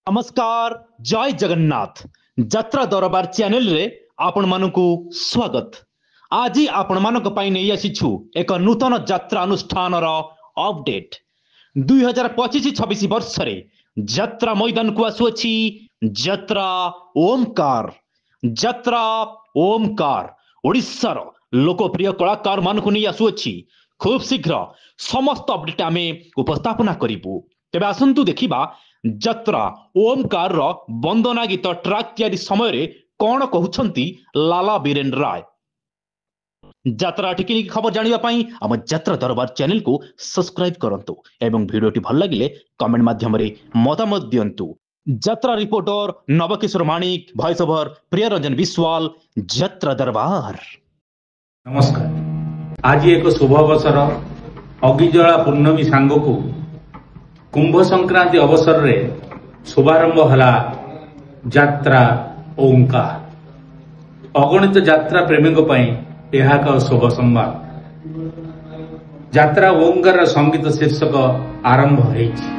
नमस्कार जय जगन्नाथ यात्रा दरबार चैनल रे आपण मानकु स्वागत। आज आपण मानक पई नै आसीछु एक नूतन यात्रा अनुष्ठान रो अपडेट। 2025-26 वर्ष रे यात्रा मैदान को आसुछि यात्रा ओमकार। यात्रा ओमकार ओडिसा रो लोकप्रिय कलाकार मानकु नै आसुछि। खूब शीघ्र समस्त अपडेट आमे उपस्थापना करिबु। तेबे आसंतु देखिबा यात्रा ओमकार रो वंदना गीत ट्रैक तैयारी समय रे कोन कहउछंती लाला बीरेन राय। यात्रा टिकिनी खबर जानिबा पई हम यात्रा दरबार चैनल को सब्सक्राइब करंतु एवं वीडियोटी भल लागिले कमेंट माध्यम रे मतामत दियंतु। यात्रा रिपोर्टर नवकिशोर माणिक, वॉइस ओवर प्रियरंजन विश्वाल, यात्रा दरबार। नमस्कार। आज एक शुभ अवसर अगिजला पूर्णमी सांगकू कुंभ संक्रांति अवसर रे शुभारंभ हला यात्रा ओंकार। अगणित यात्रा प्रेमी पई यह एक शुभ संवाद। यात्रा ओंकार संगीत शीर्षक आरंभ होईछि।